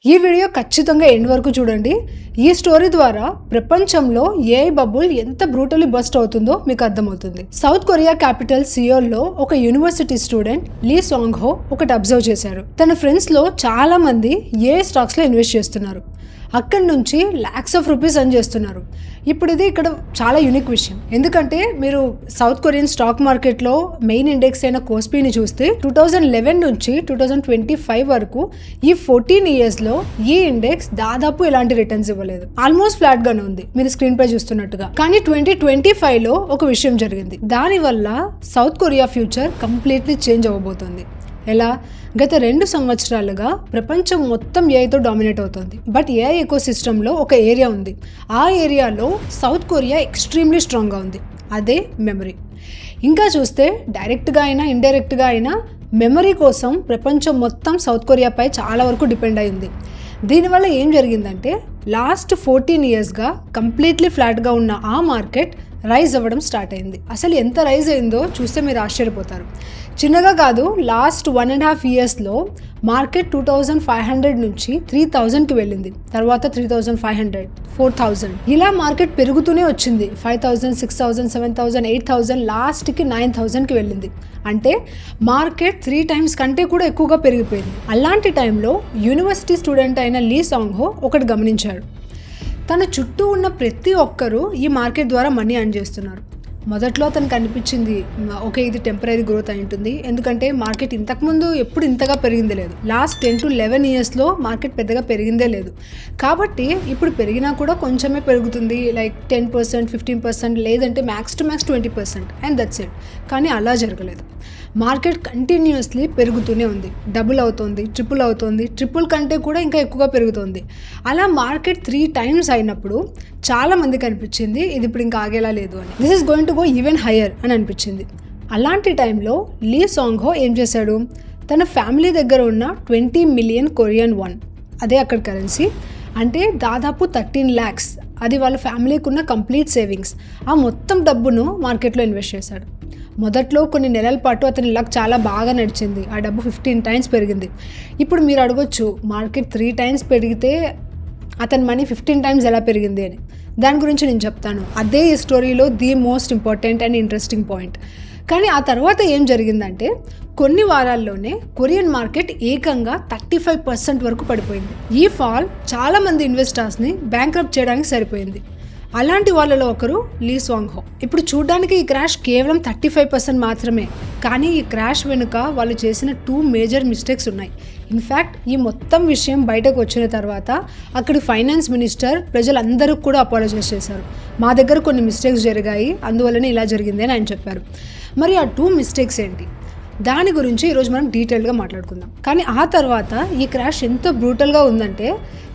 ఈ వీడియో ఖచ్చితంగా ఎండ్ వరకు చూడండి. ఈ స్టోరీ ద్వారా ప్రపంచంలో ఏఐ బబుల్ ఎంత బ్రూటల్లీ బస్ట్ అవుతుందో మీకు అర్థమవుతుంది. సౌత్ కొరియా క్యాపిటల్ సియోల్లో ఒక యూనివర్సిటీ స్టూడెంట్ లీ సాంగ్ హో ఒకటి అబ్జర్వ్ చేశారు. తన ఫ్రెండ్స్ లో చాలా మంది ఏఐ స్టాక్స్ లో ఇన్వెస్ట్ చేస్తున్నారు. అక్కడి నుంచి లాక్స్ ఆఫ్ రూపీస్ అర్న్ చేస్తున్నారు. ఇప్పుడు ఇది ఇక్కడ చాలా యూనిక్ విషయం. ఎందుకంటే మీరు సౌత్ కొరియన్ స్టాక్ మార్కెట్లో మెయిన్ ఇండెక్స్ అయిన కోస్పీని చూస్తే 2011 నుంచి 2025 వరకు ఈ 14 ఇయర్స్లో ఈ ఇండెక్స్ దాదాపు ఎలాంటి రిటర్న్స్ ఇవ్వలేదు. ఆల్మోస్ట్ ఫ్లాట్ గానే ఉంది మీరు స్క్రీన్ పై చూస్తున్నట్టుగా. కానీ 2025లో ఒక విషయం జరిగింది. దానివల్ల South Korea future completely change అవ్వబోతుంది. ఎలా? గత 2 సంవత్సరాలుగా ప్రపంచం మొత్తం ఏఐతో డామినేట్ అవుతుంది. బట్ ఏఐ ఎకోసిస్టంలో ఒక ఏరియా ఉంది. ఆ ఏరియాలో సౌత్ కొరియా ఎక్స్ట్రీమ్లీ స్ట్రాంగ్గా ఉంది. అదే మెమరీ. ఇంకా చూస్తే డైరెక్ట్గా అయినా ఇండైరెక్ట్గా అయినా మెమరీ కోసం ప్రపంచం మొత్తం సౌత్ కొరియాపై చాలా వరకు డిపెండ్ అయింది. దీనివల్ల ఏం జరిగిందంటే లాస్ట్ 14 ఇయర్స్గా కంప్లీట్లీ ఫ్లాట్గా ఉన్న ఆ మార్కెట్ రైజ్ అవ్వడం స్టార్ట్ అయింది. అసలు ఎంత రైజ్ అయిందో చూస్తే మీరు ఆశ్చర్యపోతారు. చిన్నగా కాదు, లాస్ట్ 1.5 ఇయర్స్లో మార్కెట్ 2500 నుంచి 3000కి వెళ్ళింది. తర్వాత 3500, 4000 ఇలా మార్కెట్ పెరుగుతూనే వచ్చింది. 5000, 6000, 7000, 8000, లాస్ట్కి 9000కి వెళ్ళింది. అంటే మార్కెట్ 3 times కంటే కూడా ఎక్కువగా పెరిగిపోయింది. అలాంటి టైంలో యూనివర్సిటీ స్టూడెంట్ అయిన లీ సాంగ్ హో ఒకటి గమనించాడు. తన చుట్టూ ఉన్న ప్రతి ఒక్కరూ ఈ మార్కెట్ ద్వారా మనీ అర్న్ చేస్తున్నారు. మొదట్లో అతనికి అనిపించింది ఓకే ఇది టెంపరీ గ్రోత్ అయి ఉంటుంది. ఎందుకంటే మార్కెట్ ఇంతకుముందు ఎప్పుడు ఇంతగా పెరిగిందే లేదు. లాస్ట్ 10 to 11 ఇయర్స్లో మార్కెట్ పెద్దగా పెరిగిందే లేదు. కాబట్టి ఇప్పుడు పెరిగినా కూడా కొంచెమే పెరుగుతుంది. లైక్ 10%, 15%, లేదంటే max to max 20%, and that's it. కానీ అలా జరగలేదు. మార్కెట్ కంటిన్యూస్లీ పెరుగుతూనే ఉంది. డబుల్ అవుతుంది, ట్రిపుల్ అవుతుంది, ట్రిపుల్ కంటే కూడా ఇంకా ఎక్కువగా పెరుగుతుంది. అలా మార్కెట్ 3 times అయినప్పుడు చాలా మందికి అనిపించింది ఇది ఇప్పుడు ఇంకా ఆగేలా లేదు అని. This is going to go even higher అని అనిపించింది. అలాంటి టైంలో లీ సాంగ్ హో ఏం చేశాడు? తన ఫ్యామిలీ దగ్గర ఉన్న 20 మిలియన్ కొరియన్ వన్, అదే అక్కడ కరెన్సీ, అంటే దాదాపు 13 lakhs, అది వాళ్ళ ఫ్యామిలీకి ఉన్న కంప్లీట్ సేవింగ్స్, ఆ మొత్తం డబ్బును మార్కెట్లో ఇన్వెస్ట్ చేశాడు. మొదట్లో కొన్ని నెలల పాటు అతని లక్ చాలా బాగా నడిచింది. ఆ డబ్బు 15 times పెరిగింది. ఇప్పుడు మీరు అడగొచ్చు మార్కెట్ 3 times పెరిగితే అతని మనీ 15 times ఎలా పెరిగింది అని. దాని గురించి నేను చెప్తాను. అదే ఈ స్టోరీలో the most important and interesting point. కానీ ఆ తర్వాత ఏం జరిగిందంటే కొన్ని వారాల్లోనే కొరియన్ మార్కెట్ ఏకంగా 35% వరకు పడిపోయింది. ఈ ఫాల్ చాలా మంది ఇన్వెస్టర్స్ని బ్యాంక్రప్ట్ చేయడానికి సరిపోయింది. అలాంటి వాళ్ళలో ఒకరు లీ సాంగ్ హో. ఇప్పుడు చూడడానికి ఈ క్రాష్ కేవలం 35% మాత్రమే. కానీ ఈ క్రాష్ వెనుక వాళ్ళు చేసిన 2 మేజర్ మిస్టేక్స్ ఉన్నాయి. ఇన్ఫ్యాక్ట్ ఈ మొత్తం విషయం బయటకు వచ్చిన తర్వాత అక్కడి ఫైనాన్స్ మినిస్టర్ ప్రజలందరూ కూడా అపాలజైజ్ చేశారు. మా దగ్గర కొన్ని మిస్టేక్స్ జరిగాయి, అందువల్లనే ఇలా జరిగింది అని ఆయన చెప్పారు. మరి ఆ 2 మిస్టేక్స్ ఏంటి? దాని గురించి ఈరోజు మనం డీటెయిల్గా మాట్లాడుకుందాం. కానీ ఆ తర్వాత ఈ క్రాష్ ఎంత బ్రూటల్గా ఉందంటే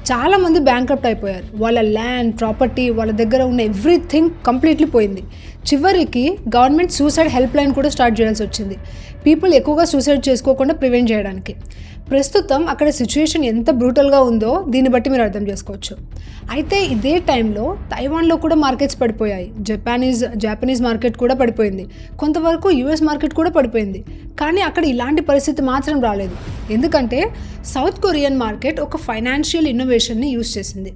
చాలామంది బ్యాంక్రప్ట్ అయిపోయారు. వాళ్ళ ల్యాండ్, ప్రాపర్టీ, వాళ్ళ దగ్గర ఉన్న ఎవ్రీథింగ్ కంప్లీట్లీ పోయింది. చివరికి గవర్నమెంట్ సూసైడ్ హెల్ప్ లైన్ కూడా స్టార్ట్ చేయాల్సి వచ్చింది, పీపుల్ ఎక్కువగా సూసైడ్ చేసుకోకుండా ప్రివెంట్ చేయడానికి. ప్రస్తుతం అక్కడ సిచ్యుయేషన్ ఎంత బ్రూటల్గా ఉందో దీన్ని బట్టి మీరు అర్థం చేసుకోవచ్చు. అయితే ఇదే టైంలో తైవాన్లో కూడా మార్కెట్స్ పడిపోయాయి. జాపనీస్ మార్కెట్ కూడా పడిపోయింది. కొంతవరకు యూఎస్ మార్కెట్ కూడా పడిపోయింది. కానీ అక్కడ ఇలాంటి పరిస్థితి మాత్రం రాలేదు. ఎందుకంటే సౌత్ కొరియన్ మార్కెట్ ఒక ఫైనాన్షియల్ ఇన్నోవేషన్ని యూజ్ చేసింది.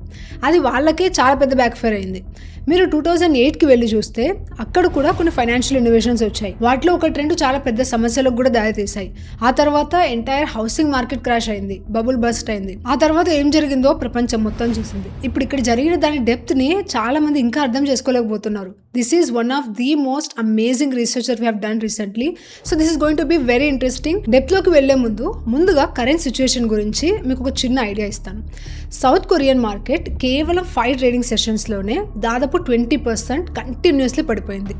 అది వాళ్ళకే చాలా పెద్ద బ్యాక్ఫైర్ అయింది. మీరు 2008కి వెళ్ళి చూస్తే అక్కడ కూడా కొన్ని ఫైనాన్షియల్ ఇన్నోవేషన్స్ వచ్చాయి. వాటిలో ఒక ట్రెండ్ చాలా పెద్ద సమస్యలకు కూడా దారితీశాయి. ఆ తర్వాత ఎంటైర్ హౌసింగ్ మార్కెట్ క్రాష్ అయింది, బబుల్ బస్ట్ అయింది. ఆ తర్వాత ఏం జరిగిందో ప్రపంచం మొత్తం చూసింది. ఇప్పుడు ఇక్కడ జరిగిన దాని డెప్త్ని చాలా మంది ఇంకా అర్థం చేసుకోలేకపోతున్నారు. This is one of the most amazing research we have done recently. So this is going to be very interesting. డెప్త్లోకి వెళ్లే ముందుగా కరెంట్ సిచ్యుయేషన్ గురించి మీకు ఒక చిన్న ఐడియా ఇస్తాను. సౌత్ కొరియన్ మార్కెట్ కేవలం 5 ట్రేడింగ్ సెషన్స్లోనే దాదాపు 20% కంటిన్యూస్లీ పడిపోయింది.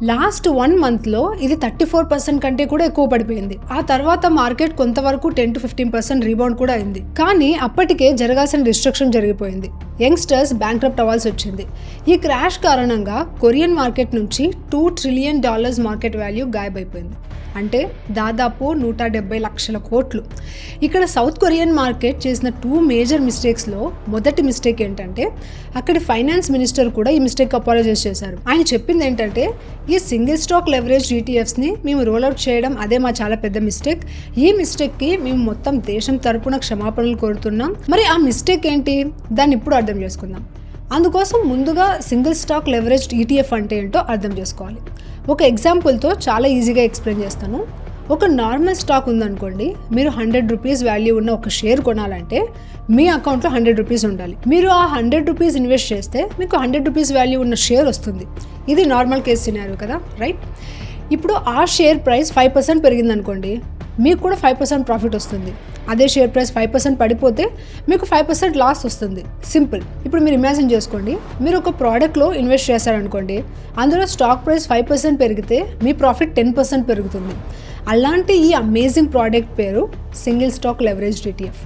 లాస్ట్ 1 monthలో ఇది 34% కంటే కూడా ఎక్కువ పడిపోయింది. ఆ తర్వాత మార్కెట్ కొంతవరకు 10 to 15% రీబౌండ్ కూడా అయింది. కానీ అప్పటికే జరగాల్సిన డిస్ట్రక్షన్ జరిగిపోయింది. యంగ్స్టర్స్ బ్యాంక్రప్ట్ అవ్వాల్సి వచ్చింది. ఈ క్రాష్ కారణంగా కొరియన్ మార్కెట్ నుంచి $2 ట్రిలియన్ మార్కెట్ వాల్యూ గాయబైపోయింది. అంటే దాదాపు 170 లక్షల కోట్లు. ఇక్కడ సౌత్ కొరియన్ మార్కెట్ చేసిన 2 మేజర్ మిస్టేక్స్లో మొదటి మిస్టేక్ ఏంటంటే అక్కడి ఫైనాన్స్ మినిస్టర్ కూడా ఈ మిస్టేక్ అపాలజైజ్ చేశారు. ఆయన చెప్పింది ఏంటంటే ఈ సింగిల్ స్టాక్ లెవరేజ్ ETFస్ని మేము రోల్అవుట్ చేయడం అదే మా చాలా పెద్ద మిస్టేక్. ఈ మిస్టేక్కి మేము మొత్తం దేశం తరపున క్షమాపణలు కోరుతున్నాం. మరి ఆ మిస్టేక్ ఏంటి, దాన్ని ఇప్పుడు అర్థం చేసుకుందాం. అందుకోసం ముందుగా సింగిల్ స్టాక్ లెవరేజ్డ్ ETF అంటే ఏంటో అర్థం చేసుకోవాలి. ఒక ఎగ్జాంపుల్తో చాలా ఈజీగా ఎక్స్ప్లెయిన్ చేస్తాను. ఒక నార్మల్ స్టాక్ ఉందనుకోండి, మీరు 100 రూపీస్ వాల్యూ ఉన్న ఒక షేర్ కొనాలంటే మీ అకౌంట్లో 100 రూపీస్ ఉండాలి. మీరు ఆ 100 రూపీస్ ఇన్వెస్ట్ చేస్తే మీకు 100 రూపీస్ వాల్యూ ఉన్న షేర్ వస్తుంది. ఇది నార్మల్ కేస్ సినారియో కదా, రైట్? ఇప్పుడు ఆ షేర్ ప్రైస్ 5% పెరిగింది అనుకోండి, మీకు కూడా 5% ప్రాఫిట్ వస్తుంది. అదే షేర్ ప్రైస్ 5% పడిపోతే మీకు 5% లాస్ వస్తుంది. సింపుల్. ఇప్పుడు మీరు ఇమాజిన్ చేసుకోండి, మీరు ఒక ప్రోడక్ట్లో ఇన్వెస్ట్ చేశారనుకోండి, అందులో స్టాక్ ప్రైస్ 5% పెరిగితే మీ ప్రాఫిట్ 10% పెరుగుతుంది. అలాంటి ఈ అమేజింగ్ ప్రోడక్ట్ పేరు సింగిల్ స్టాక్ లెవరేజ్డ్ ETF.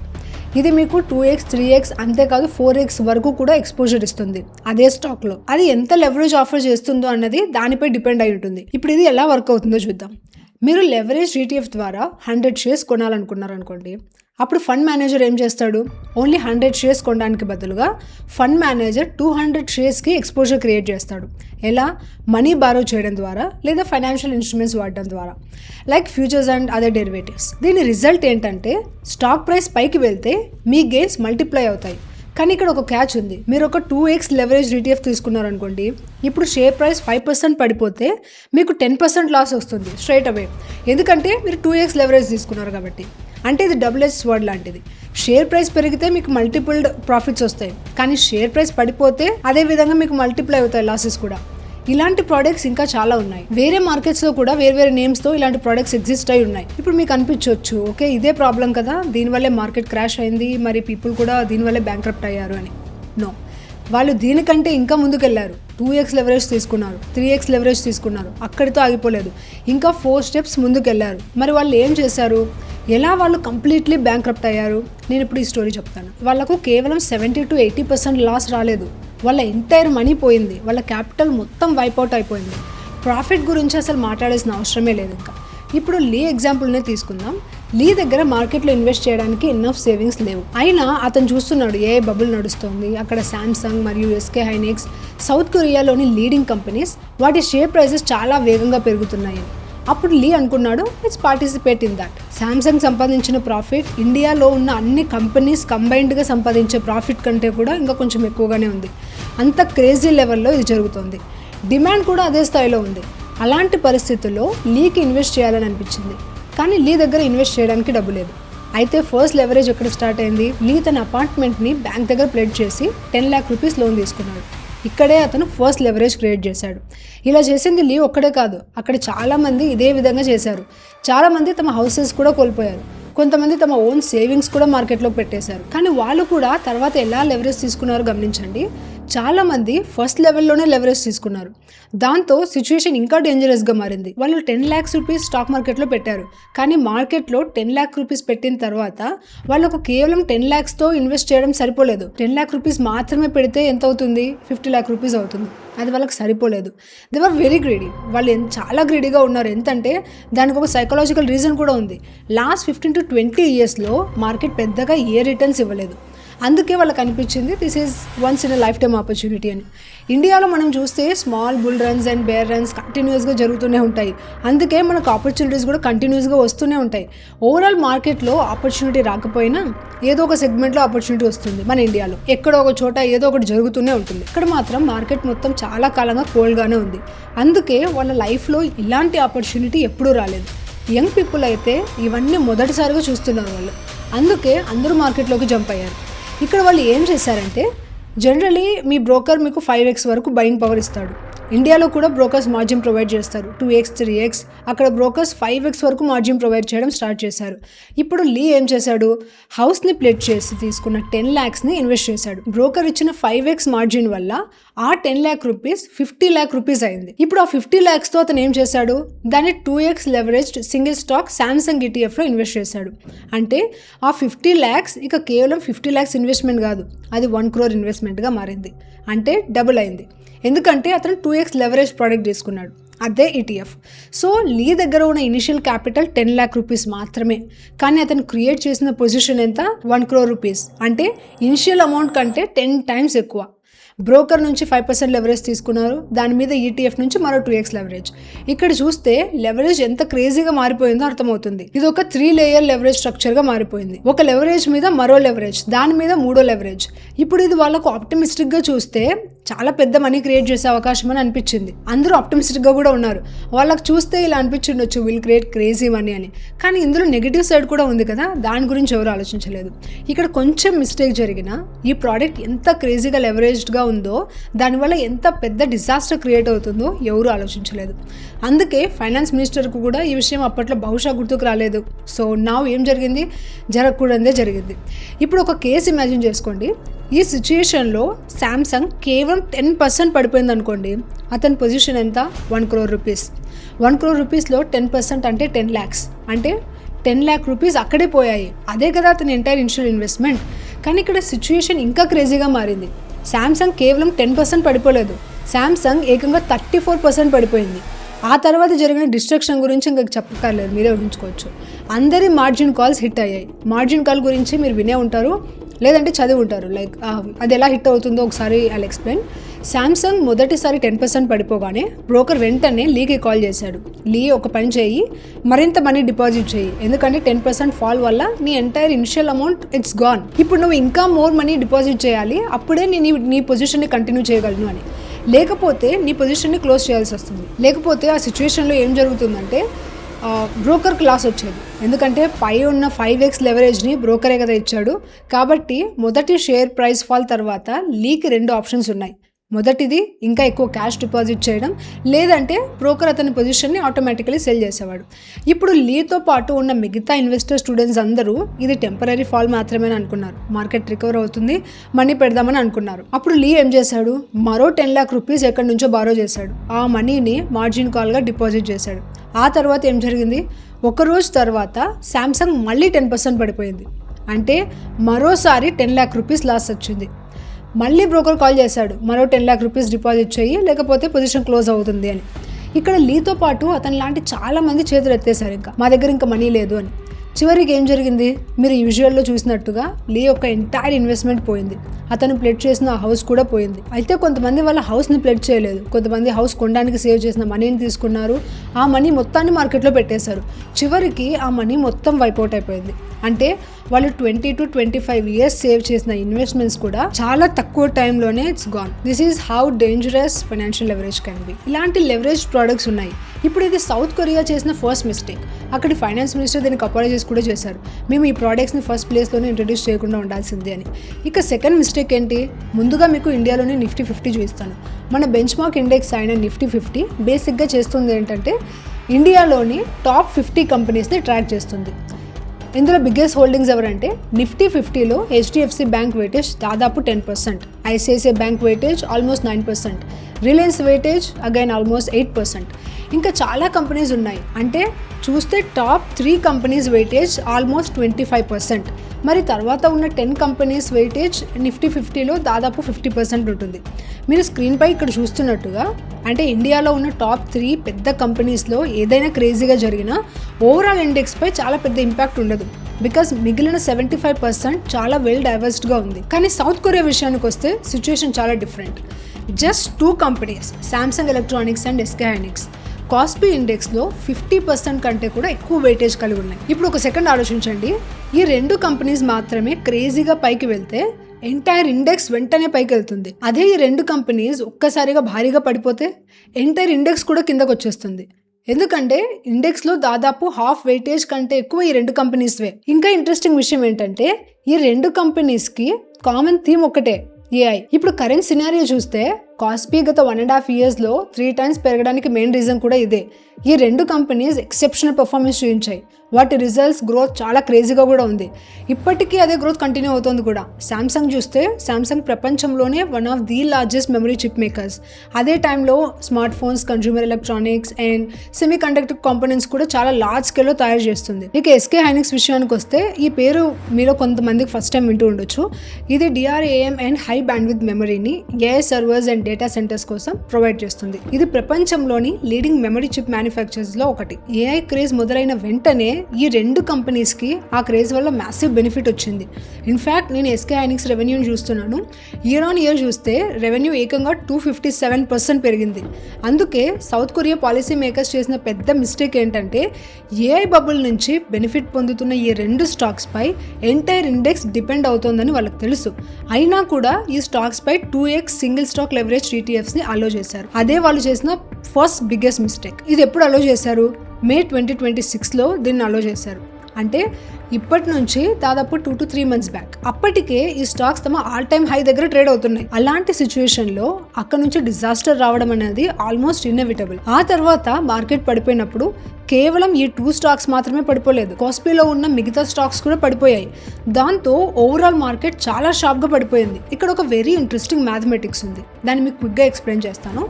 ఇది మీకు 2x 3x అంతేకాదు 4x వరకు కూడా ఎక్స్పోజర్ ఇస్తుంది అదే స్టాక్లో. అది ఎంత లెవరేజ్ ఆఫర్ చేస్తుందో అన్నది దానిపై డిపెండ్ అయి ఉంటుంది. ఇప్పుడు ఇది ఎలా వర్క్ అవుతుందో చూద్దాం. మీరు లెవరేజ్ ETF ద్వారా 100 షేర్స్ కొనాలనుకున్నారనుకోండి, అప్పుడు ఫండ్ మేనేజర్ ఏం చేస్తాడు, ఓన్లీ 100 షేర్స్ కొనడానికి బదులుగా ఫండ్ మేనేజర్ 200 షేర్స్కి ఎక్స్పోజర్ క్రియేట్ చేస్తాడు. ఎలా? మనీ బారో చేయడం ద్వారా లేదా ఫైనాన్షియల్ ఇన్స్ట్రుమెంట్స్ వాడడం ద్వారా, like futures and other derivatives. దీని రిజల్ట్ ఏంటంటే స్టాక్ ప్రైస్ పైకి వెళ్తే మీ గెయిన్స్ మల్టిప్లై అవుతాయి. కానీ ఇక్కడ ఒక క్యాచ్ ఉంది. మీరు ఒక 2x లెవరేజ్ ETF తీసుకున్నారనుకోండి, ఇప్పుడు షేర్ ప్రైస్ 5% పడిపోతే మీకు 10% లాస్ వస్తుంది స్ట్రైట్ అవే. ఎందుకంటే మీరు 2x లెవరేజ్ తీసుకున్నారు కాబట్టి. అంటే ఇది డబుల్ ఎడ్జ్ స్వర్డ్ లాంటిది. షేర్ ప్రైస్ పెరిగితే మీకు మల్టిపుల్డ్ ప్రాఫిట్స్ వస్తాయి, కానీ షేర్ ప్రైస్ పడిపోతే అదే విధంగా మీకు మల్టిప్లై అవుతాయి లాసెస్ కూడా. ఇలాంటి ప్రోడక్ట్స్ ఇంకా చాలా ఉన్నాయి. వేరే మార్కెట్స్లో కూడా వేరే నేమ్స్తో ఇలాంటి ప్రోడక్ట్స్ ఎగ్జిస్ట్ అయి ఉన్నాయి. ఇప్పుడు మీకు అనిపించవచ్చు, ఓకే ఇదే ప్రాబ్లం కదా, దీనివల్లే మార్కెట్ క్రాష్ అయింది, మరి పీపుల్ కూడా దీనివల్లే బ్యాంక్రప్ట్ అయ్యారు అని. నో, వాళ్ళు దీనికంటే ఇంకా ముందుకెళ్ళారు. 2x లెవరేజ్ తీసుకున్నారు, 3x లెవరేజ్ తీసుకున్నారు, అక్కడితో ఆగిపోలేదు, ఇంకా 4 స్టెప్స్ ముందుకెళ్ళారు. మరి వాళ్ళు ఏం చేశారు, ఎలా వాళ్ళు కంప్లీట్లీ బ్యాంక్రప్ట్ అయ్యారు, నేను ఇప్పుడు ఈ స్టోరీ చెప్తాను. వాళ్ళకు కేవలం 70 to 80% లాస్ రాలేదు, వాళ్ళ ఎంటైర్ మనీ పోయింది, వాళ్ళ క్యాపిటల్ మొత్తం వైప్అవుట్ అయిపోయింది. ప్రాఫిట్ గురించి అసలు మాట్లాడాల్సిన అవసరమే లేదు ఇంకా. ఇప్పుడు లీ ఎగ్జాంపుల్నే తీసుకుందాం. లీ దగ్గర మార్కెట్లో ఇన్వెస్ట్ చేయడానికి ఎన్నఫ్ సేవింగ్స్ లేవు. అయినా అతను చూస్తున్నాడు ఏ బబుల్ నడుస్తుంది, అక్కడ శాంసంగ్ మరియు SK హైనెక్స్ సౌత్ కొరియాలోని లీడింగ్ కంపెనీస్, వాటి షేర్ ప్రైసెస్ చాలా వేగంగా పెరుగుతున్నాయి. అప్పుడు లీ అనుకున్నాడు, let's participate in that. Samsung సంపాదించిన ప్రాఫిట్ ఇండియాలో ఉన్న అన్ని కంపెనీస్ కంబైన్డ్గా సంపాదించే ప్రాఫిట్ కంటే కూడా ఇంకా కొంచెం ఎక్కువగానే ఉంది. అంత క్రేజీ లెవెల్లో ఇది జరుగుతుంది. డిమాండ్ కూడా అదే స్థాయిలో ఉంది. అలాంటి పరిస్థితుల్లో లీకి ఇన్వెస్ట్ చేయాలని అనిపించింది, కానీ లీ దగ్గర ఇన్వెస్ట్ చేయడానికి డబ్బు లేదు. అయితే ఫస్ట్ లెవరేజ్ ఎక్కడ స్టార్ట్ అయింది, లీ తన అపార్ట్మెంట్ని బ్యాంక్ దగ్గర ప్లెడ్జ్ చేసి 10 lakh రూపీస్ లోన్ తీసుకున్నాడు. ఇక్కడే అతను ఫస్ట్ లెవరేజ్ క్రియేట్ చేశాడు. ఇలా చేసింది లీ ఒక్కడే కాదు, అక్కడ చాలామంది ఇదే విధంగా చేశారు. చాలామంది తమ హౌసెస్ కూడా కోల్పోయారు, కొంతమంది తమ ఓన్ సేవింగ్స్ కూడా మార్కెట్లో పెట్టేశారు. కానీ వాళ్ళు కూడా తర్వాత ఎలా లెవరేజ్ తీసుకున్నారో గమనించండి. చాలామంది ఫస్ట్ లెవెల్లోనే లెవరేజ్ తీసుకున్నారు. దాంతో సిచ్యువేషన్ ఇంకా డేంజరస్గా మారింది. వాళ్ళు 10 lakhs రూపీస్ స్టాక్ మార్కెట్లో పెట్టారు, కానీ మార్కెట్లో 10 lakh రూపీస్ పెట్టిన తర్వాత వాళ్ళకు కేవలం 10 lakhsతో ఇన్వెస్ట్ చేయడం సరిపోలేదు. 10 lakh రూపీస్ మాత్రమే పెడితే ఎంత అవుతుంది, 50 lakh రూపీస్ అవుతుంది. అది వాళ్ళకి సరిపోలేదు. They were very greedy. వాళ్ళు చాలా గ్రీడీగా ఉన్నారు. ఎంతంటే దానికి ఒక సైకలాజికల్ రీజన్ కూడా ఉంది. లాస్ట్ 15 to 20 yearsలో మార్కెట్ పెద్దగా ఏ రిటర్న్స్ ఇవ్వలేదు. అందుకే వాళ్ళకి అనిపించింది this is once in a life time opportunity అని. ఇండియాలో మనం చూస్తే small bull runs and bear runs కంటిన్యూస్గా జరుగుతూనే ఉంటాయి. అందుకే మనకు ఆపర్చునిటీస్ కూడా కంటిన్యూస్గా వస్తూనే ఉంటాయి. ఓవరాల్ మార్కెట్లో ఆపర్చునిటీ రాకపోయినా ఏదో ఒక సెగ్మెంట్లో ఆపర్చునిటీ వస్తుంది. మన ఇండియాలో ఎక్కడో ఒక చోట ఏదో ఒకటి జరుగుతూనే ఉంటుంది. ఇక్కడ మాత్రం మార్కెట్ మొత్తం చాలా కాలంగా కోల్డ్గానే ఉంది. అందుకే వాళ్ళ లైఫ్లో ఇలాంటి ఆపర్చునిటీ ఎప్పుడూ రాలేదు. యంగ్ పీపుల్ అయితే ఇవన్నీ మొదటిసారిగా చూస్తున్నారు వాళ్ళు. అందుకే అందరూ మార్కెట్లోకి జంప్ అయ్యారు. ఇక్కడ వాళ్ళు ఏం చేశారంటే, జనరలీ మీ బ్రోకర్ మీకు 5x వరకు బయింగ్ పవర్ ఇస్తాడు. ఇండియాలో కూడా బ్రోకర్స్ మార్జిన్ ప్రొవైడ్ చేస్తారు 2x 3x, అక్కడ బ్రోకర్స్ 5x వరకు మార్జిన్ ప్రొవైడ్ చేయడం స్టార్ట్ చేశారు. ఇప్పుడు లీ ఏం చేశాడు, హౌస్ని ప్లెడ్జ్ చేసి తీసుకున్న 10 lakhsని ఇన్వెస్ట్ చేశాడు. బ్రోకర్ ఇచ్చిన 5x మార్జిన్ వల్ల ఆ 10 lakh రూపీస్ 50 lakh రూపీస్ అయింది. ఇప్పుడు ఆ 50 lakhsతో అతను ఏం చేశాడు, దాన్ని 2x leveraged single stock Samsung ETFలో ఇన్వెస్ట్ చేశాడు. అంటే ఆ 50 lakhs ఇక కేవలం 50 lakhs ఇన్వెస్ట్మెంట్ కాదు, అది 1 crore ఇన్వెస్ట్మెంట్గా మారింది. అంటే డబుల్ అయింది, ఎందుకంటే అతను 2x లెవరేజ్ ప్రోడక్ట్ తీసుకున్నాడు, అదే ETF. సో లీ దగ్గర ఉన్న ఇనిషియల్ క్యాపిటల్ 10 lakh రూపీస్ మాత్రమే, కానీ అతను క్రియేట్ చేసిన పొజిషన్ ఎంత, 1 crore రూపీస్. అంటే ఇనిషియల్ అమౌంట్ కంటే 10 times ఎక్కువ. బ్రోకర్ నుంచి 5% లెవరేజ్ తీసుకున్నారు, దాని మీద ETF నుంచి మరో 2x లెవరేజ్. ఇక్కడ చూస్తే లెవరేజ్ ఎంత క్రేజీగా మారిపోయిందో అర్థమవుతుంది. ఇది ఒక 3 layer లెవరేజ్ స్ట్రక్చర్గా మారిపోయింది. ఒక లెవరేజ్ మీద మరో లెవరేజ్, దాని మీద మూడో లెవరేజ్. ఇప్పుడు ఇది వాళ్ళకు ఆప్టిమిస్టిక్గా చూస్తే చాలా పెద్ద మనీ క్రియేట్ చేసే అవకాశం అని అనిపించింది. అందరూ ఆప్టిమిస్టిక్గా కూడా ఉన్నారు. వాళ్ళకి చూస్తే ఇలా అనిపించిండొచ్చు, విల్ క్రియేట్ క్రేజీ మనీ అని. కానీ ఇందులో నెగిటివ్ సైడ్ కూడా ఉంది కదా, దాని గురించి ఎవరు ఆలోచించలేదు. ఇక్కడ కొంచెం మిస్టేక్ జరిగినా ఈ ప్రోడక్ట్ ఎంత క్రేజీగా లెవరేజ్డ్గా ఉందో, దానివల్ల ఎంత పెద్ద డిజాస్టర్ క్రియేట్ అవుతుందో ఎవరు ఆలోచించలేదు. అందుకే ఫైనాన్స్ మినిస్టర్కు కూడా ఈ విషయం అప్పట్లో బహుశా గుర్తుకు రాలేదు. సో నా ఏం జరిగింది, జరగకూడదే జరిగింది. ఇప్పుడు ఒక కేసు ఇమాజిన్ చేసుకోండి. ఈ సిచ్యుయేషన్లో శాంసంగ్ కేవలం 10% పడిపోయింది అనుకోండి, అతని పొజిషన్ ఎంత, 1 crore రూపీస్. 1 crore రూపీస్లో 10% అంటే 10 lakhs, అంటే 10 lakh రూపీస్ అక్కడే పోయాయి. అదే కదా అతని ఎంటైర్ ఇనిషియల్ ఇన్వెస్ట్మెంట్. కానీ ఇక్కడ సిచ్యుయేషన్ ఇంకా క్రేజీగా మారింది. శాంసంగ్ కేవలం 10% పడిపోలేదు, శాంసంగ్ ఏకంగా 34% పడిపోయింది. ఆ తర్వాత జరిగిన డిస్ట్రక్షన్ గురించి ఇంకా చెప్పక్కర్లేదు, మీరే ఊహించుకోవచ్చు. అందరి మార్జిన్ కాల్స్ హిట్ అయ్యాయి. మార్జిన్ కాల్ గురించి మీరు వినే ఉంటారు, లేదంటే చదివి ఉంటారు. లైక్ అది ఎలా హిట్ అవుతుందో ఒకసారి ఐ ఎక్స్ప్లెయిన్. శాంసంగ్ మొదటిసారి 10% పడిపోగానే బ్రోకర్ వెంటనే లీకి కాల్ చేశాడు. లీ, ఒక పని చేయి, మరింత మనీ డిపాజిట్ చేయి, ఎందుకంటే 10% ఫాల్ వల్ల నీ entire initial amount it's gone. ఇప్పుడు నువ్వు ఇంకా మోర్ మనీ డిపాజిట్ చేయాలి, అప్పుడే నీ పొజిషన్ని కంటిన్యూ చేయగలను అని. లేకపోతే నీ పొజిషన్ని క్లోజ్ చేయాల్సి వస్తుంది. లేకపోతే ఆ సిచ్యువేషన్లో ఏం జరుగుతుందంటే బ్రోకర్కి లాస్ వచ్చేది, ఎందుకంటే పై ఉన్న 5x లెవరేజ్ని బ్రోకరే కదా ఇచ్చాడు. కాబట్టి మొదటి షేర్ ప్రైస్ ఫాల్ తర్వాత లీకి 2 ఆప్షన్స్ ఉన్నాయి. మొదటిది ఇంకా ఎక్కువ క్యాష్ డిపాజిట్ చేయడం, లేదంటే బ్రోకర్ అతని పొజిషన్ని ఆటోమేటికలీ సెల్ చేసేవాడు. ఇప్పుడు లీతో పాటు ఉన్న మిగతా ఇన్వెస్టర్ స్టూడెంట్స్ అందరూ ఇది టెంపరీ ఫాల్ మాత్రమే అనుకున్నారు, మార్కెట్ రికవర్ అవుతుంది, మనీ పెడదామని అనుకున్నారు. అప్పుడు లీ ఏం చేశాడు, మరో 10 lakh రూపీస్ ఎక్కడి నుంచో బారో చేశాడు. ఆ మనీని మార్జిన్ కాల్గా డిపాజిట్ చేశాడు. ఆ తర్వాత ఏం జరిగింది, ఒక రోజు తర్వాత శాంసంగ్ మళ్ళీ 10% పడిపోయింది. అంటే మరోసారి 10 lakh రూపీస్ లాస్ వచ్చింది. మళ్ళీ బ్రోకర్ కాల్ చేశాడు, మరో 10 lakh రూపీస్ డిపాజిట్ చేయి, లేకపోతే పొజిషన్ క్లోజ్ అవుతుంది అని. ఇక్కడ లీతో పాటు అతని లాంటి చాలా మంది చేతులు ఎత్తేసారు, ఇంకా మా దగ్గర ఇంకా మనీ లేదు అని. చివరికి ఏం జరిగింది, మీరు యూజువల్లో చూసినట్టుగా లీ యొక్క ఎంటైర్ ఇన్వెస్ట్మెంట్ పోయింది. అతను ప్లెడ్ చేసిన హౌస్ కూడా పోయింది. అయితే కొంతమంది వాళ్ళ హౌస్ని ప్లెడ్ చేయలేదు, కొంతమంది హౌస్ కొనడానికి సేవ్ చేసిన మనీని తీసుకున్నారు, ఆ మనీ మొత్తాన్ని మార్కెట్లో పెట్టేశారు. చివరికి ఆ మనీ మొత్తం వైపౌట్ అయిపోయింది. అంటే వాళ్ళు 20 to 25 years సేవ్ చేసిన ఇన్వెస్ట్మెంట్స్ కూడా చాలా తక్కువ టైంలోనే it's gone. This is how dangerous financial leverage can be. ఇలాంటి లెవరేజ్ ప్రోడక్ట్స్ ఉన్నాయి. ఇప్పుడు ఇది సౌత్ కొరియా చేసిన ఫస్ట్ మిస్టేక్. అక్కడి ఫైనాన్స్ మినిస్టర్ దీనికి అపాలజీస్ కూడా చేశారు, మేము ఈ ప్రోడక్ట్స్ని ఫస్ట్ ప్లేస్లోనే ఇంట్రడ్యూస్ చేయకుండా ఉండాల్సిందే అని. ఇక సెకండ్ మిస్టేక్ ఏంటి, ముందుగా మీకు ఇండియాలోని నిఫ్టీ 50 చూపిస్తాను. మన బెంచ్ మార్క్ ఇండెక్స్ అయిన నిఫ్టీ 50 బేసిక్గా చేస్తుంది ఏంటంటే ఇండియాలోని టాప్ 50 కంపెనీస్ని ట్రాక్ చేస్తుంది. ఇందులో బిగ్గెస్ట్ హోల్డింగ్స్ ఎవరంటే నిఫ్టీ 50లో HDFC బ్యాంక్ వెయిటేజ్ దాదాపు 10%, ICICI bank weightage almost 9%, Reliance weightage again almost 8%. ఇంకా చాలా కంపెనీస్ ఉన్నాయి. అంటే చూస్తే టాప్ 3 కంపెనీస్ వెయిటేజ్ ఆల్మోస్ట్ 25%. మరి తర్వాత ఉన్న 10 కంపెనీస్ వెయిటేజ్ నిఫ్టీ 50లో దాదాపు 50% ఉంటుంది. మీరు స్క్రీన్పై ఇక్కడ చూస్తున్నట్టుగా అంటే ఇండియాలో ఉన్న టాప్ 3 పెద్ద కంపెనీస్లో ఏదైనా క్రేజీగా జరిగినా ఓవరాల్ ఇండెక్స్పై చాలా పెద్ద ఇంపాక్ట్ ఉండదు, బికాస్ మిగిలిన 75% చాలా వెల్ డైవర్స్డ్గా ఉంది. కానీ సౌత్ కొరియా విషయానికి వస్తే సిచ్యుయేషన్ చాలా different. Just 2 companies, Samsung electronics and SK Hynix, KOSPI ఇండెక్స్లో 50% కంటే కూడా ఎక్కువ వెయిటేజ్ కలిగి ఉన్నాయి. ఇప్పుడు ఒక సెకండ్ ఆలోచించండి, ఈ 2 కంపెనీస్ మాత్రమే క్రేజీగా పైకి వెళ్తే ఎంటైర్ ఇండెక్స్ వెంటనే పైకి వెళ్తుంది. అదే ఈ 2 కంపెనీస్ ఒక్కసారిగా భారీగా పడిపోతే ఎంటైర్ ఇండెక్స్ కూడా కిందకు వచ్చేస్తుంది. ఎందుకంటే ఇండెక్స్లో దాదాపు హాఫ్ వెయిటేజ్ కంటే ఎక్కువ ఈ 2 కంపెనీస్వే. ఇంకా ఇంట్రెస్టింగ్ విషయం ఏంటంటే ఈ 2 కంపెనీస్కి కామన్ థీమ్ ఒకటే, AI. ఇప్పుడు కరెంట్ సినారియో చూస్తే కాస్పీ గత 1.5 yearsలో 3 times పెరగడానికి మెయిన్ రీజన్ కూడా ఇదే. ఈ రెండు కంపెనీస్ ఎక్సెప్షనల్ పర్ఫార్మెన్స్ చూపించాయి. వాటి రిజల్ట్స్ గ్రోత్ చాలా క్రేజీగా కూడా ఉంది. ఇప్పటికీ అదే గ్రోత్ కంటిన్యూ అవుతుంది కూడా. శాంసంగ్ చూస్తే శాంసంగ్ ప్రపంచంలోనే one of the largest memory chip makers. అదే టైంలో smart phones, consumer electronics and semi conductor components కూడా చాలా లార్జ్ స్కేల్లో తయారు చేస్తుంది. ఇక ఎస్కే హైనిక్స్ విషయానికి వస్తే ఈ పేరు మీలో కొంతమందికి ఫస్ట్ టైం వింటూ ఉండొచ్చు. ఇది DRAM అండ్ హై బ్యాండ్విడ్త్ మెమరీని AI servers and data centres కోసం ప్రొవైడ్ చేస్తుంది. ఇది ప్రపంచంలోని లీడింగ్ మెమరీ చిప్ మ్యానుఫ్యాక్చరర్స్లో ఒకటి. AI క్రేజ్ మొదలైన వెంటనే ఈ రెండు కంపెనీస్కి ఆ క్రేజ్ వల్ల మ్యాసివ్ బెనిఫిట్ వచ్చింది. ఇన్ఫ్యాక్ట్ నేను ఎస్కే హైనిక్స్ రెవెన్యూని చూస్తున్నాను. ఇయర్ ఆన్ ఇయర్ చూస్తే రెవెన్యూ ఏకంగా 257% పెరిగింది. అందుకే సౌత్ కొరియా పాలసీ మేకర్స్ చేసిన పెద్ద మిస్టేక్ ఏంటంటే AI బబుల్ నుంచి బెనిఫిట్ పొందుతున్న ఈ రెండు స్టాక్స్పై ఎంటైర్ ఇండెక్స్ డిపెండ్ అవుతోందని వాళ్ళకి తెలుసు. అయినా కూడా ఈ స్టాక్స్పై 2x సింగిల్ స్టాక్ లెవరేజ్ ETFస్ని అలో చేశారు. అదే వాళ్ళు చేసిన ఫస్ట్ బిగ్గెస్ట్ మిస్టేక్. ఇది ఎప్పుడు అలో చేశారు? May 2026లో దీన్ని అలో చేశారు. అంటే ఇప్పటి నుంచి దాదాపు 2 to 3 months బ్యాక్. అప్పటికే ఈ స్టాక్స్ తమ ఆల్ టైమ్ హై దగ్గర ట్రేడ్ అవుతున్నాయి. అలాంటి సిచ్యువేషన్లో అక్కడ నుంచి డిజాస్టర్ రావడం అనేది ఆల్మోస్ట్ ఇన్నెవిటబుల్. ఆ తర్వాత మార్కెట్ పడిపోయినప్పుడు కేవలం ఈ 2 స్టాక్స్ మాత్రమే పడిపోలేదు, కాస్పీలో ఉన్న మిగతా స్టాక్స్ కూడా పడిపోయాయి. దాంతో ఓవరాల్ మార్కెట్ చాలా షార్ప్గా పడిపోయింది. ఇక్కడ ఒక వెరీ ఇంట్రెస్టింగ్ మ్యాథమెటిక్స్ ఉంది, దాన్ని మీకు క్విక్గా ఎక్స్ప్లెయిన్ చేస్తాను.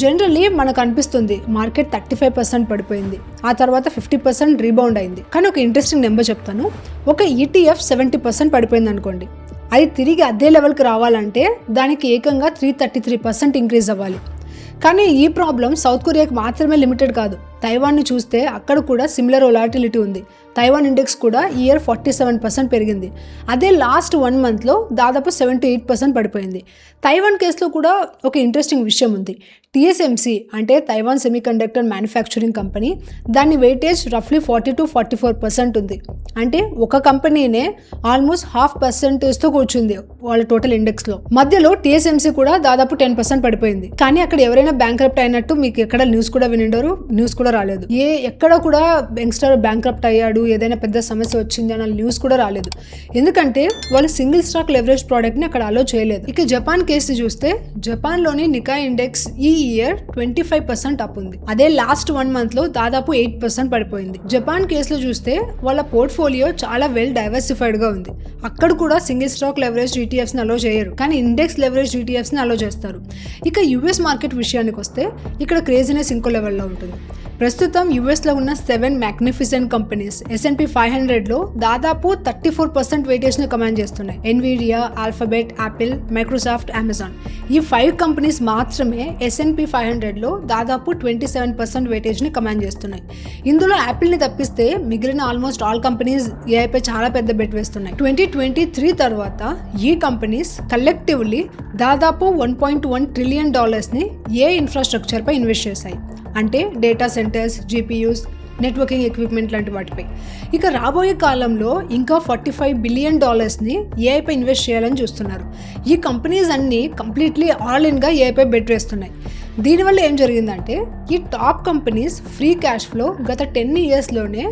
జనరల్లీ మనకు అనిపిస్తుంది మార్కెట్ 35% పడిపోయింది, ఆ తర్వాత 50% రీబౌండ్ అయింది. కానీ ఒక ఇంట్రెస్టింగ్ నెంబర్ చెప్తాను. ఒక ETF 70% పడిపోయింది అనుకోండి, అది తిరిగి అదే లెవెల్కి రావాలంటే దానికి ఏకంగా 333% ఇంక్రీజ్ అవ్వాలి. కానీ ఈ ప్రాబ్లం సౌత్ కొరియాకి మాత్రమే లిమిటెడ్ కాదు. తైవాన్ని చూస్తే అక్కడ కూడా సిమిలర్ వొలాటిలిటీ ఉంది. తైవాన్ ఇండెక్స్ కూడా ఈ ఇయర్ 47% పెరిగింది. అదే లాస్ట్ 1 monthలో దాదాపు 78% పడిపోయింది. తైవాన్ కేసులో కూడా ఒక ఇంట్రెస్టింగ్ విషయం ఉంది. TSMC అంటే Taiwan semi conductor manufacturing company, దాని వెయిటేజ్ రఫ్లీ 40 to 44% ఉంది. అంటే ఒక కంపెనీనే ఆల్మోస్ట్ 0.5%తో కూర్చుంది వాళ్ళ టోటల్ ఇండెక్స్లో. మధ్యలో TSMC కూడా దాదాపు 10% పడిపోయింది. కానీ అక్కడ ఎవరైనా బ్యాంక్రప్ట్ అయినట్టు మీకు ఎక్కడ న్యూస్ కూడా వినిండరు, న్యూస్ కూడా రాలేదు. ఎక్కడ కూడా యంగ్స్టర్ బ్యాంక్రప్ట్ అయ్యాడు, ఏదైనా పెద్ద సమస్య వచ్చింది అన్న న్యూస్ కూడా రాలేదు. ఎందుకంటే వాళ్ళు సింగిల్ స్టాక్ లెవరేజ్ ప్రోడక్ట్ని అక్కడ అలో చేయలేదు. ఇక జపాన్ కేసు చూస్తే జపాన్లోని నికాయ్ ఇండెక్స్ ఈ ఇయర్ 25% అప్ ఉంది. అదే లాస్ట్ 1 monthలో దాదాపు 8% పడిపోయింది. జపాన్ కేసులో చూస్తే వాళ్ళ పోర్ట్ఫోలియో చాలా వెల్ డైవర్సిఫైడ్గా ఉంది. అక్కడ కూడా సింగిల్ స్టాక్ లెవరేజ్ ETFస్ని అలో చేయరు, కానీ ఇండెక్స్ లెవరేజ్ ETFస్ని అలో చేస్తారు. ఇక US మార్కెట్ విషయానికి వస్తే ఇక్కడ క్రేజీనెస్ ఇంకో లెవెల్లో ఉంటుంది. ప్రస్తుతం యుఎస్లో ఉన్న 7 మ్యాగ్నిఫిసెంట్ కంపెనీస్ S&P 500లో దాదాపు 34% వెయిటేజ్ని కమాండ్ చేస్తున్నాయి. Nvidia, alphabet, Apple, Microsoft, Amazon ఈ 5 కంపెనీస్ మాత్రమే S&P 500లో దాదాపు 27% వెయిటేజ్ని కమాండ్ చేస్తున్నాయి. ఇందులో యాపిల్ని తప్పిస్తే మిగిలిన ఆల్మోస్ట్ ఆల్ కంపెనీస్ ఏఐపై చాలా పెద్ద బెట్ వేస్తున్నాయి. 2023 తర్వాత ఈ కంపెనీస్ కలెక్టివ్లీ దాదాపు $1.1 trillion ఏ ఇన్ఫ్రాస్ట్రక్చర్పై ఇన్వెస్ట్ చేశాయి. అంటే data centres, GPUs, networking equipment లాంటి వాటిపై. ఇక రాబోయే కాలంలో ఇంకా $45 billion ఏఐపై ఇన్వెస్ట్ చేయాలని చూస్తున్నారు. ఈ కంపెనీస్ అన్నీ కంప్లీట్లీ ఆల్ ఇన్గా ఏఐపై బెట్ వేస్తున్నాయి. దీనివల్ల ఏం జరిగిందంటే ఈ top companies free cash flow గత 10 yearsలోనే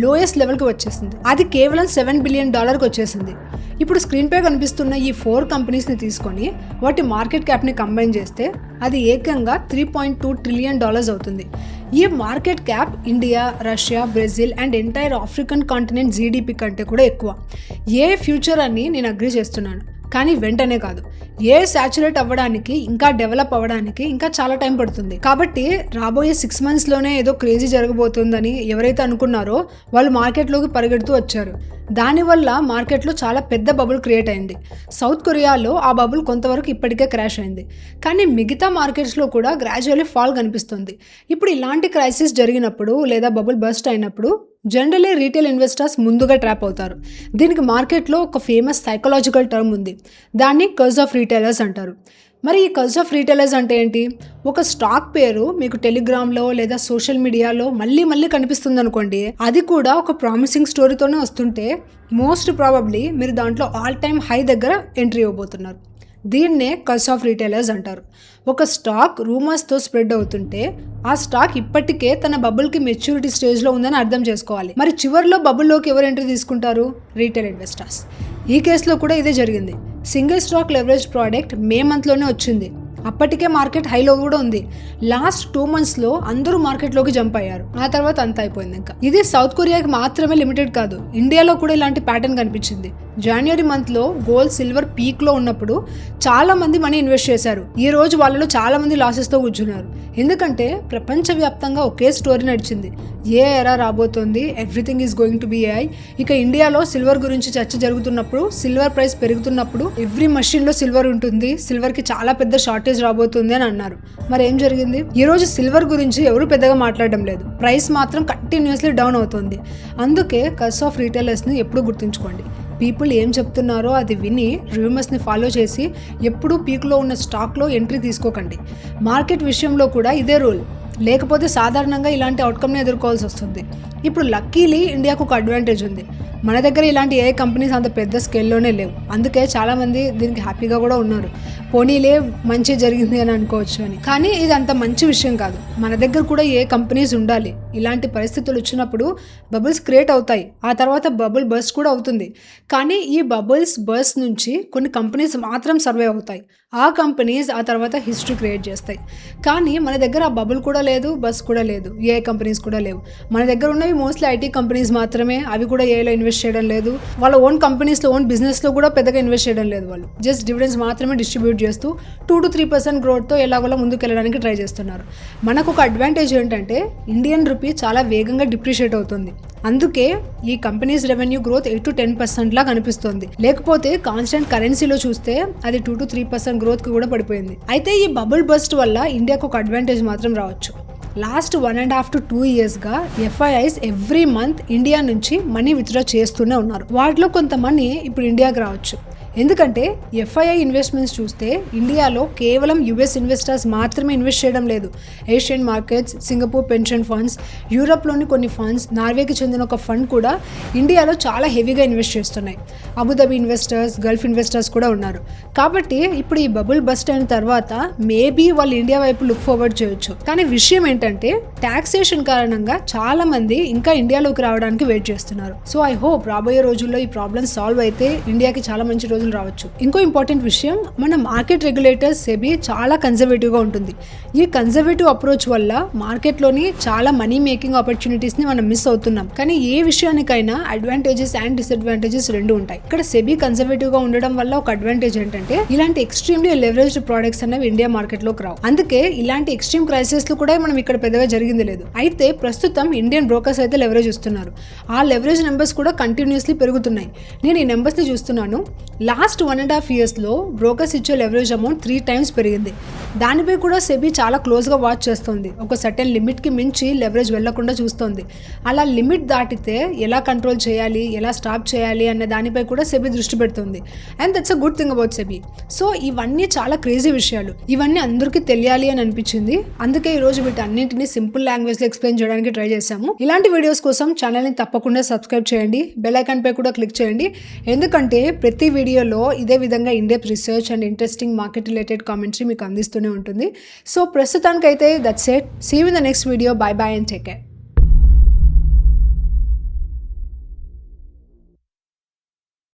లోయెస్ట్ లెవెల్కి వచ్చేసింది. అది కేవలం $7 billion వచ్చేసింది. ఇప్పుడు స్క్రీన్పై కనిపిస్తున్న ఈ 4 కంపెనీస్ని తీసుకొని వాటి మార్కెట్ క్యాప్ని కంబైన్ చేస్తే అది ఏకంగా $3.2 trillion అవుతుంది. ఈ market cap India, Russia, Brazil and entire African continent GDP కంటే కూడా ఎక్కువ. ఏ ఫ్యూచర్ అని నేను అగ్రీ చేస్తున్నాను, కానీ వెంటనే కాదు. ఏ సాచురేట్ అవ్వడానికి, ఇంకా డెవలప్ అవ్వడానికి ఇంకా చాలా టైం పడుతుంది. కాబట్టి రాబోయే 6 monthsలోనే ఏదో క్రేజీ జరగబోతుందని ఎవరైతే అనుకున్నారో వాళ్ళు మార్కెట్లోకి పరిగెడుతూ వచ్చారు. దానివల్ల మార్కెట్లో చాలా పెద్ద బబుల్ క్రియేట్ అయింది. సౌత్ కొరియాలో ఆ బబుల్ కొంతవరకు ఇప్పటికే క్రాష్ అయింది, కానీ మిగతా మార్కెట్స్లో కూడా గ్రాడ్యువల్లీ ఫాల్ కనిపిస్తుంది. ఇప్పుడు ఇలాంటి క్రైసిస్ జరిగినప్పుడు లేదా బబుల్ బస్ట్ అయినప్పుడు జనరలీ రీటైల్ ఇన్వెస్టర్స్ ముందుగా ట్రాప్ అవుతారు. దీనికి మార్కెట్లో ఒక ఫేమస్ సైకలాజికల్ టర్మ్ ఉంది, దాన్ని కర్జ్ ఆఫ్ రీటైలర్స్ అంటారు. మరి ఈ కర్జ్ ఆఫ్ రీటైలర్స్ అంటే ఏంటి? ఒక స్టాక్ పేరు మీకు టెలిగ్రామ్లో లేదా సోషల్ మీడియాలో మళ్ళీ కనిపిస్తుంది అనుకోండి, అది కూడా ఒక ప్రామిసింగ్ స్టోరీతోనే వస్తుంటే మోస్ట్ ప్రాబబ్లీ మీరు దాంట్లో ఆల్ టైమ్ హై దగ్గర ఎంట్రీ ఇవ్వబోతున్నారు. దీన్నే కర్జ్ ఆఫ్ రీటైలర్స్ అంటారు. ఒక స్టాక్ రూమర్స్తో స్ప్రెడ్ అవుతుంటే ఆ స్టాక్ ఇప్పటికే తన బబుల్కి మెచ్యూరిటీ స్టేజ్లో ఉందని అర్థం చేసుకోవాలి. మరి చివరిలో బబుల్లోకి ఎవరు ఎంట్రీ తీసుకుంటారు? Retail investors. ఈ కేసులో కూడా ఇదే జరిగింది. సింగిల్ స్టాక్ లెవరేజ్ ప్రోడక్ట్ మే మంత్లోనే వచ్చింది. అప్పటికే మార్కెట్ హైలో కూడా ఉంది. లాస్ట్ 2 monthsలో అందరూ మార్కెట్లోకి జంప్ అయ్యారు. ఆ తర్వాత అంత అయిపోయింది. ఇంకా ఇది సౌత్ కొరియాకి మాత్రమే లిమిటెడ్ కాదు, ఇండియాలో కూడా ఇలాంటి ప్యాటర్న్ కనిపించింది. జనవరి మంత్లో గోల్డ్ సిల్వర్ పీక్లో ఉన్నప్పుడు చాలా మంది మనీ ఇన్వెస్ట్ చేశారు. ఈ రోజు వాళ్ళలో చాలా మంది లాసెస్తో కూర్చున్నారు. ఎందుకంటే ప్రపంచవ్యాప్తంగా ఒకే స్టోరీ నడిచింది. ఏ ఎరా రాబోతోంది, everything is going to B AI. ఇక ఇండియాలో సిల్వర్ గురించి చర్చ జరుగుతున్నప్పుడు, సిల్వర్ ప్రైస్ పెరుగుతున్నప్పుడు ఎవ్రీ మషిన్లో సిల్వర్ ఉంటుంది, సిల్వర్కి చాలా పెద్ద షార్టేజ్ రాబోతుంది అని అన్నారు. మరి ఏం జరిగింది? ఈ రోజు సిల్వర్ గురించి ఎవరు పెద్దగా మాట్లాడడం లేదు, ప్రైస్ మాత్రం కంటిన్యూస్లీ డౌన్ అవుతుంది. అందుకే కర్స్ ఆఫ్ రీటైలర్స్ని ఎప్పుడు గుర్తుంచుకోండి. పీపుల్ ఏం చెప్తున్నారో అది విని రూమర్స్ని ఫాలో చేసి ఎప్పుడూ పీక్లో ఉన్న స్టాక్లో ఎంట్రీ తీసుకోకండి. మార్కెట్ విషయంలో కూడా ఇదే రూల్, లేకపోతే సాధారణంగా ఇలాంటి అవుట్కమ్ని ఎదుర్కోవాల్సి వస్తుంది. ఇప్పుడు లక్కీలీ ఇండియాకు ఒక అడ్వాంటేజ్ ఉంది. మన దగ్గర ఇలాంటి ఏ కంపెనీస్ అంత పెద్ద స్కేల్లోనే లేవు. అందుకే చాలామంది దీనికి హ్యాపీగా కూడా ఉన్నారు. పోనీలే మంచి జరిగింది అని అనుకోవచ్చు అని. కానీ ఇది అంత మంచి విషయం కాదు. మన దగ్గర కూడా ఏ కంపెనీస్ ఉండాలి. ఇలాంటి పరిస్థితులు వచ్చినప్పుడు బబుల్స్ క్రియేట్ అవుతాయి, ఆ తర్వాత బబుల్ బర్స్ట్ కూడా అవుతుంది. కానీ ఈ బబుల్స్ బర్స్ట్ నుంచి కొన్ని కంపెనీస్ మాత్రం సర్వైవ్ అవుతాయి. ఆ కంపెనీస్ ఆ తర్వాత హిస్టరీ క్రియేట్ చేస్తాయి. కానీ మన దగ్గర ఆ బబుల్ కూడా లేదు, బస్ కూడా లేదు, ఏ కంపెనీస్ కూడా లేవు. మన దగ్గర ఉన్నవి మోస్ట్లీ ఐటీ కంపెనీస్ మాత్రమే. అవి కూడా ఏలో ఇన్వెస్ట్ చేయడం లేదు. వాళ్ళ ఓన్ కంపెనీస్లో, ఓన్ బిజినెస్లో కూడా పెద్దగా ఇన్వెస్ట్ చేయడం లేదు. వాళ్ళు జస్ట్ డివిడెండ్స్ మాత్రమే డిస్ట్రిబ్యూట్ చేస్తూ 2 to 3% గ్రోత్తో ఎలాగోలా ముందుకు వెళ్ళడానికి ట్రై చేస్తున్నారు. మనకు ఒక అడ్వాంటేజ్ ఏంటంటే ఇండియన్ రూపీ చాలా వేగంగా డిప్రిషియేట్ అవుతుంది. అందుకే ఈ కంపెనీస్ రెవెన్యూ గ్రోత్ 8 to 10% లా కనిపిస్తుంది. లేకపోతే కాన్స్టెంట్ కరెన్సీలో చూస్తే అది 2 to 3% గ్రోత్కి కూడా పడిపోయింది. అయితే ఈ బబుల్ బస్ట్ వల్ల ఇండియాకు ఒక అడ్వాంటేజ్ మాత్రం రావచ్చు. Last 1.5 to 2 yearsగా FIIs every month India నుంచి మనీ విత్డ్రా చేస్తూనే ఉన్నారు. వాటిలో కొంత మనీ ఇప్పుడు ఇండియాకి రావచ్చు. ఎందుకంటే FII ఇన్వెస్ట్మెంట్స్ చూస్తే ఇండియాలో కేవలం US ఇన్వెస్టర్స్ మాత్రమే ఇన్వెస్ట్ చేయడం లేదు. Asian markets, Singapore pension funds, యూరప్లోని కొన్ని ఫండ్స్, నార్వేకి చెందిన ఒక ఫండ్ కూడా ఇండియాలో చాలా హెవీగా ఇన్వెస్ట్ చేస్తున్నాయి. అబుదాబి ఇన్వెస్టర్స్, గల్ఫ్ ఇన్వెస్టర్స్ కూడా ఉన్నారు. కాబట్టి ఇప్పుడు ఈ బబుల్ బస్ట్ అయిన తర్వాత మేబీ వాళ్ళు ఇండియా వైపు లుక్ ఫార్వర్డ్ చేయొచ్చు. కానీ విషయం ఏంటంటే టాక్సేషన్ కారణంగా చాలా మంది ఇంకా ఇండియాలోకి రావడానికి వెయిట్ చేస్తున్నారు. సో ఐ హోప్ రాబోయే రోజుల్లో ఈ ప్రాబ్లమ్ సాల్వ్ అయితే ఇండియాకి చాలా మంచి రోజులు రావచ్చు. ఇంకో ఇంపార్టెంట్ విషయం, మన మార్కెట్ రెగ్యులేటర్స్ సెబీ చాలా కన్జర్వేటివ్గా ఉంటుంది. ఈ కన్జర్వేటివ్ అప్రోచ్ వల్ల మార్కెట్లోని చాలా మనీ మేకింగ్ ఆపర్చునిటీస్ని మనం మిస్ అవుతున్నాం. కానీ ఏ విషయానికైనా అడ్వాంటేజెస్ అండ్ డిసడ్వాంటేజెస్ రెండు ఉంటాయి. ఇక్కడ సెబీ కన్జర్వేటివ్గా ఉండడం వల్ల ఒక అడ్వాంటేజ్ ఏంటంటే ఇలాంటి ఎక్స్ట్రీమ్లీ లెవరేజ్డ్ ప్రోడక్ట్స్ అనేవి ఇండియా మార్కెట్లోకి రావు. అందుకే ఇలాంటి ఎక్స్ట్రీమ్ క్రైసిస్లు కూడా మనం ఇక్కడ పెద్దగా జరిగింది లేదు. అయితే ప్రస్తుతం ఇండియన్ బ్రోకర్స్ అయితే లెవరేజ్ ఇస్తున్నారు. ఆ లెవరేజ్ నెంబర్స్ కూడా కంటిన్యూస్లీ పెరుగుతున్నాయి. నేను ఈ నెంబర్స్ని చూస్తున్నాను. లాస్ట్ 1.5 yearsలో బ్రోకర్స్ ఇచ్చే లెవరేజ్ అమౌంట్ 3 times పెరిగింది. దానిపై కూడా సెబీ చాలా క్లోజ్గా వాచ్ చేస్తుంది. ఒక సర్టెన్ లిమిట్కి మించి లెవరేజ్ వెళ్లకుండా చూస్తుంది. అలా లిమిట్ దాటితే ఎలా కంట్రోల్ చేయాలి, ఎలా స్టాప్ చేయాలి అనే దానిపై కూడా సెబీ దృష్టి పెడుతుంది. And that's a good thing about SEBI. So ఇవన్నీ చాలా క్రేజీ విషయాలు. ఇవన్నీ అందరికీ తెలియాలి అని అనిపించింది. అందుకే ఈరోజు వీటన్నింటినీ సింపుల్ లాంగ్వేజ్లో ఎక్స్ప్లెయిన్ చేయడానికి ట్రై చేశాము. ఇలాంటి వీడియోస్ కోసం ఛానల్ని తప్పకుండా సబ్స్క్రైబ్ చేయండి. బెల్ ఐకాన్ పై కూడా క్లిక్ చేయండి. ఎందుకంటే ప్రతి వీడియోలో ఇదే విధంగా in depth research and interesting market related commentary మీకు అందిస్తూనే ఉంటుంది. సో ప్రస్తుతానికైతే that's it. See you in the next video. Bye bye and take care.